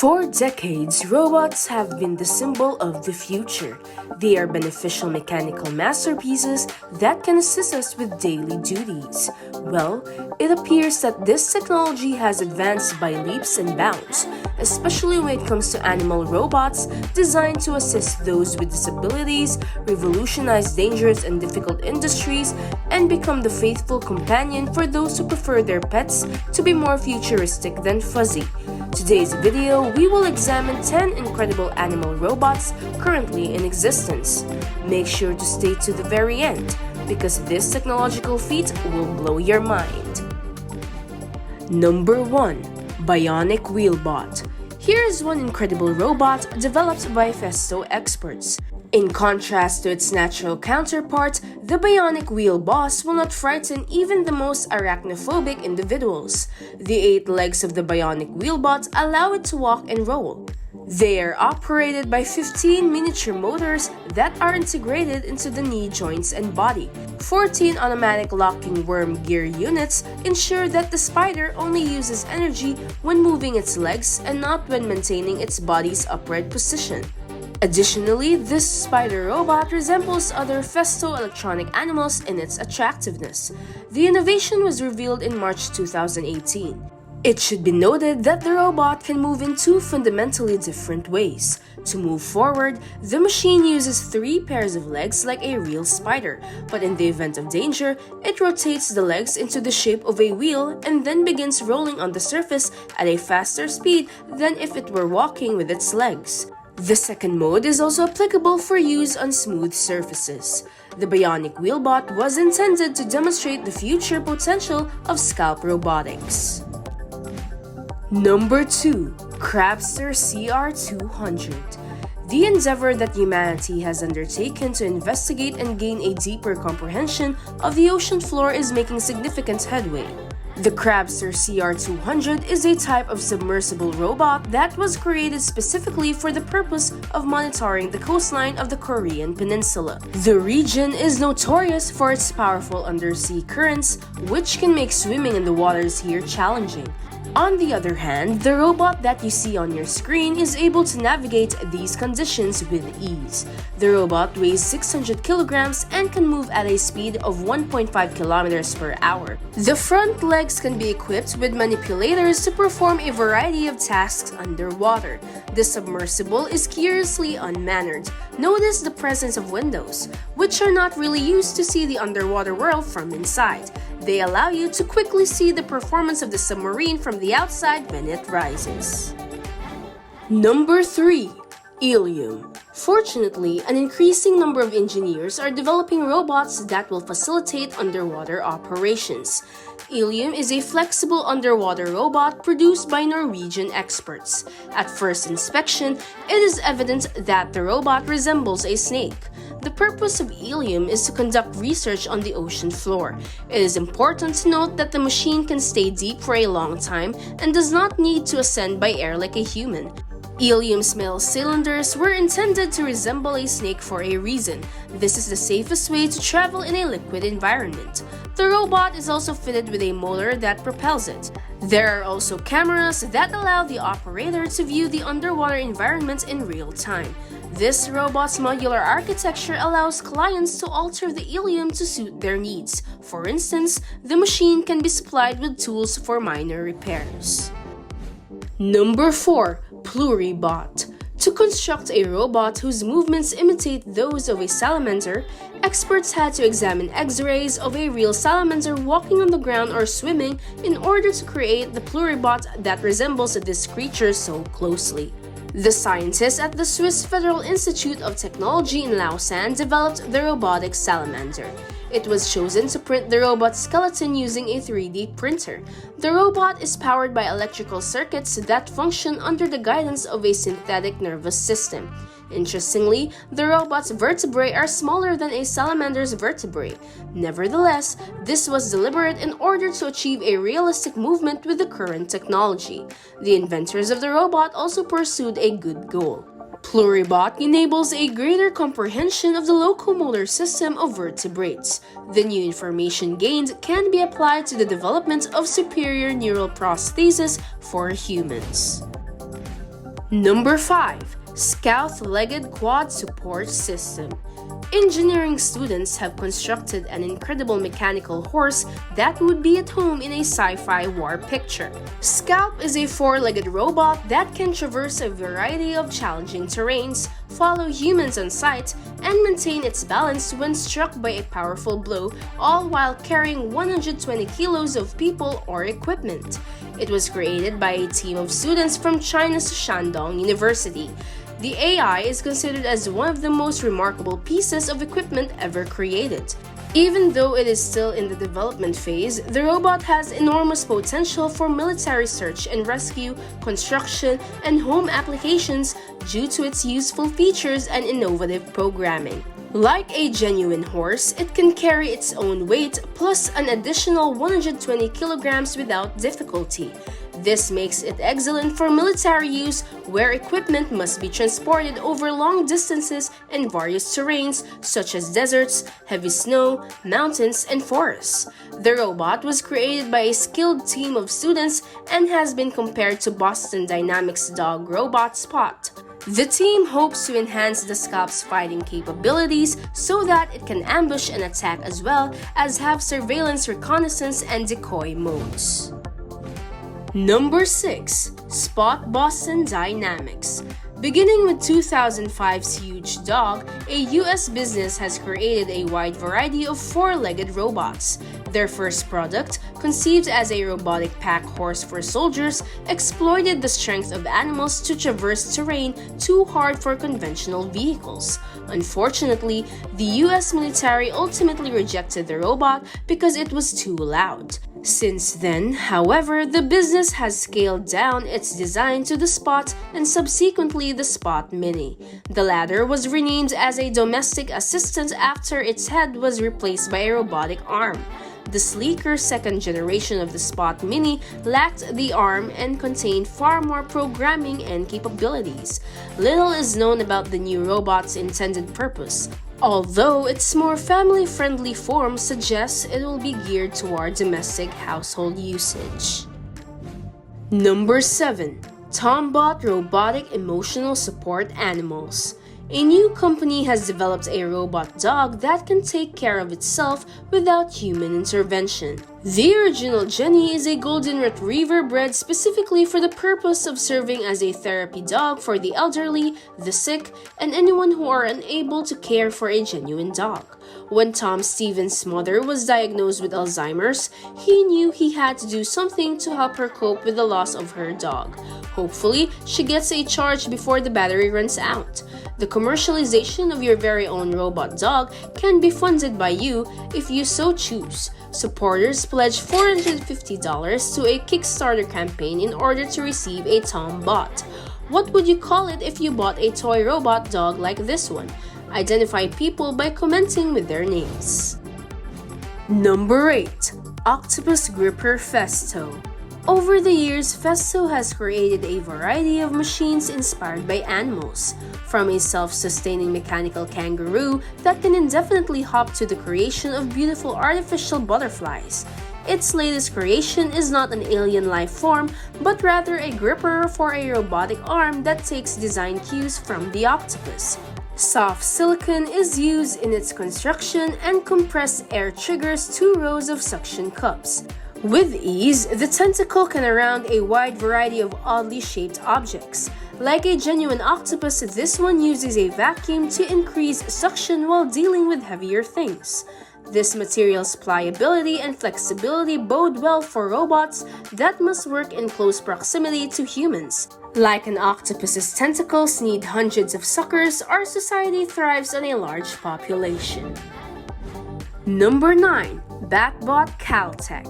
For decades, robots have been the symbol of the future. They are beneficial mechanical masterpieces that can assist us with daily duties. Well, it appears that this technology has advanced by leaps and bounds, especially when it comes to animal robots designed to assist those with disabilities, revolutionize dangerous and difficult industries, and become the faithful companion for those who prefer their pets to be more futuristic than fuzzy. Today's video, we will examine 10 incredible animal robots currently in existence. Make sure to stay to the very end, because this technological feat will blow your mind. Number 1. Bionic Wheelbot. Here is one incredible robot developed by Festo experts. In contrast to its natural counterpart, the Bionic Wheelbot will not frighten even the most arachnophobic individuals. The 8 legs of the Bionic Wheelbot allow it to walk and roll. They are operated by 15 miniature motors that are integrated into the knee joints and body. 14 automatic locking worm gear units ensure that the spider only uses energy when moving its legs and not when maintaining its body's upright position. Additionally, this spider robot resembles other Festo electronic animals in its attractiveness. The innovation was revealed in March 2018. It should be noted that the robot can move in 2 fundamentally different ways. To move forward, the machine uses 3 pairs of legs like a real spider, but in the event of danger, it rotates the legs into the shape of a wheel and then begins rolling on the surface at a faster speed than if it were walking with its legs. The second mode is also applicable for use on smooth surfaces. The Bionic Wheelbot was intended to demonstrate the future potential of scalp robotics. Number 2. Crabster Cr 200. The endeavor that humanity has undertaken to investigate and gain a deeper comprehension of the ocean floor is making significant headway. The Crabster Cr 200 is a type of submersible robot that was created specifically for the purpose of monitoring the coastline of the Korean peninsula. The region is notorious for its powerful undersea currents, which can make swimming in the waters here challenging. On the other hand, the robot that you see on your screen is able to navigate these conditions with ease. The robot weighs 600 kilograms and can move at a speed of 1.5 kilometers per hour. The front legs can be equipped with manipulators to perform a variety of tasks underwater. The submersible is curiously unmannered. Notice the presence of windows, which are not really used to see the underwater world from inside. They allow you to quickly see the performance of the submarine from the outside when it rises. Number 3. EELUME. Fortunately, an increasing number of engineers are developing robots that will facilitate underwater operations. EELUME is a flexible underwater robot produced by Norwegian experts. At first inspection, it is evident that the robot resembles a snake. The purpose of EELUME is to conduct research on the ocean floor. It is important to note that the machine can stay deep for a long time and does not need to ascend by air like a human. EELUME's male cylinders were intended to resemble a snake for a reason. This is the safest way to travel in a liquid environment. The robot is also fitted with a motor that propels it. There are also cameras that allow the operator to view the underwater environment in real time. This robot's modular architecture allows clients to alter the EELUME to suit their needs. For instance, the machine can be supplied with tools for minor repairs. Number 4. Pleurobot. To construct a robot whose movements imitate those of a salamander, experts had to examine X-rays of a real salamander walking on the ground or swimming in order to create the Pleurobot that resembles this creature so closely. The scientists at the Swiss Federal Institute of Technology in Lausanne developed the robotic salamander. It was chosen to print the robot's skeleton using a 3D printer. The robot is powered by electrical circuits that function under the guidance of a synthetic nervous system. Interestingly, the robot's vertebrae are smaller than a salamander's vertebrae. Nevertheless, this was deliberate in order to achieve a realistic movement with the current technology. The inventors of the robot also pursued a good goal. Pleurobot enables a greater comprehension of the locomotor system of vertebrates. The new information gained can be applied to the development of superior neural prosthesis for humans. Number 5. Scouth Legged Quad Support System. Engineering students have constructed an incredible mechanical horse that would be at home in a sci-fi war picture. Scouth is a four-legged robot that can traverse a variety of challenging terrains, follow humans on sight, and maintain its balance when struck by a powerful blow, all while carrying 120 kilos of people or equipment. It was created by a team of students from China's Shandong University. The AI is considered as one of the most remarkable pieces of equipment ever created. Even though it is still in the development phase, the robot has enormous potential for military search and rescue, construction, and home applications due to its useful features and innovative programming. Like a genuine horse, it can carry its own weight plus an additional 120 kilograms without difficulty. This makes it excellent for military use where equipment must be transported over long distances and various terrains such as deserts, heavy snow, mountains, and forests. The robot was created by a skilled team of students and has been compared to Boston Dynamics dog robot Spot. The team hopes to enhance the Scouth's fighting capabilities so that it can ambush and attack as well as have surveillance, reconnaissance, and decoy modes. Number 6. Spot Boston Dynamics. Beginning with 2005's Huge Dog, a US business has created a wide variety of four-legged robots. Their first product, conceived as a robotic pack horse for soldiers, exploited the strength of animals to traverse terrain too hard for conventional vehicles. Unfortunately, the US military ultimately rejected the robot because it was too loud. Since then, however, the business has scaled down its design to the Spot and subsequently the Spot Mini. The latter was renamed as a domestic assistant after its head was replaced by a robotic arm. The sleeker second generation of the Spot Mini lacked the arm and contained far more programming and capabilities. Little is known about the new robot's intended purpose, although its more family-friendly form suggests it will be geared toward domestic household usage. Number 7. Tombot Robotic Emotional Support Animals. A new company has developed a robot dog that can take care of itself without human intervention. The original Jenny is a golden retriever bred specifically for the purpose of serving as a therapy dog for the elderly, the sick, and anyone who are unable to care for a genuine dog. When Tom Stevens' mother was diagnosed with Alzheimer's, he knew he had to do something to help her cope with the loss of her dog. Hopefully, she gets a charge before the battery runs out. The commercialization of your very own robot dog can be funded by you if you so choose. Supporters pledge $450 to a Kickstarter campaign in order to receive a Tombot. What would you call it if you bought a toy robot dog like this one? Identify people by commenting with their names. Number 8. Octopus Gripper Festo. Over the years, Festo has created a variety of machines inspired by animals, from a self-sustaining mechanical kangaroo that can indefinitely hop to the creation of beautiful artificial butterflies. Its latest creation is not an alien life form, but rather a gripper for a robotic arm that takes design cues from the octopus. Soft silicon is used in its construction and compressed air triggers 2 rows of suction cups. With ease, the tentacle can around a wide variety of oddly shaped objects. Like a genuine octopus, this one uses a vacuum to increase suction while dealing with heavier things. This material's pliability and flexibility bode well for robots that must work in close proximity to humans. Like an octopus's tentacles need hundreds of suckers, our society thrives on a large population. Number 9. Batbot Caltech.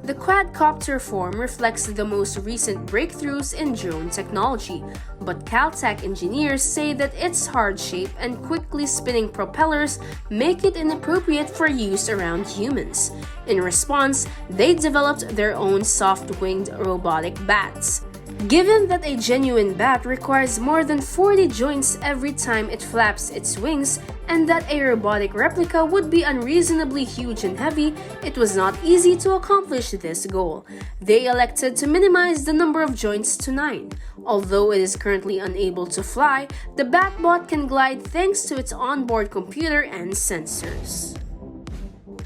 The quadcopter form reflects the most recent breakthroughs in drone technology, but Caltech engineers say that its hard shape and quickly spinning propellers make it inappropriate for use around humans. In response, they developed their own soft-winged robotic bats. Given that a genuine bat requires more than 40 joints every time it flaps its wings, and that a robotic replica would be unreasonably huge and heavy, it was not easy to accomplish this goal. They elected to minimize the number of joints to 9. Although it is currently unable to fly, the Batbot can glide thanks to its onboard computer and sensors.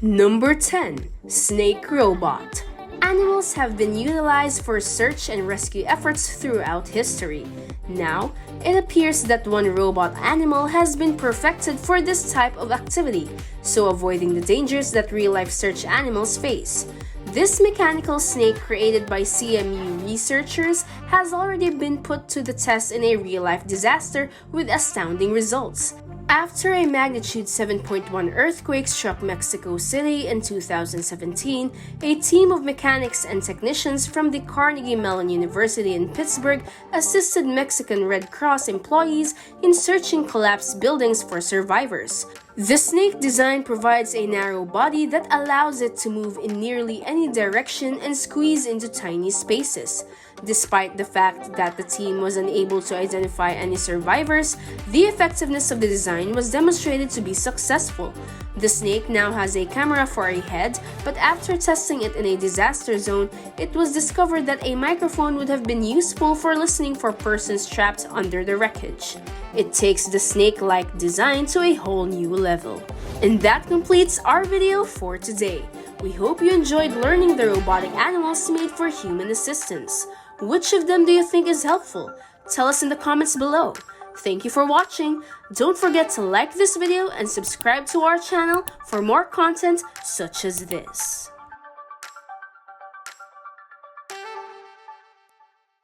Number 10. Snake Robot. Animals have been utilized for search and rescue efforts throughout history. Now, it appears that one robot animal has been perfected for this type of activity, so avoiding the dangers that real-life search animals face. This mechanical snake created by CMU researchers has already been put to the test in a real-life disaster with astounding results. After a magnitude 7.1 earthquake struck Mexico City in 2017, a team of mechanics and technicians from the Carnegie Mellon University in Pittsburgh assisted Mexican Red Cross employees in searching collapsed buildings for survivors. The snake design provides a narrow body that allows it to move in nearly any direction and squeeze into tiny spaces. Despite the fact that the team was unable to identify any survivors, the effectiveness of the design was demonstrated to be successful. The snake now has a camera for a head, but after testing it in a disaster zone, it was discovered that a microphone would have been useful for listening for persons trapped under the wreckage. It takes the snake-like design to a whole new level. And that completes our video for today. We hope you enjoyed learning the robotic animals made for human assistance. Which of them do you think is helpful? Tell us in the comments below. Thank you for watching. Don't forget to like this video and subscribe to our channel for more content such as this.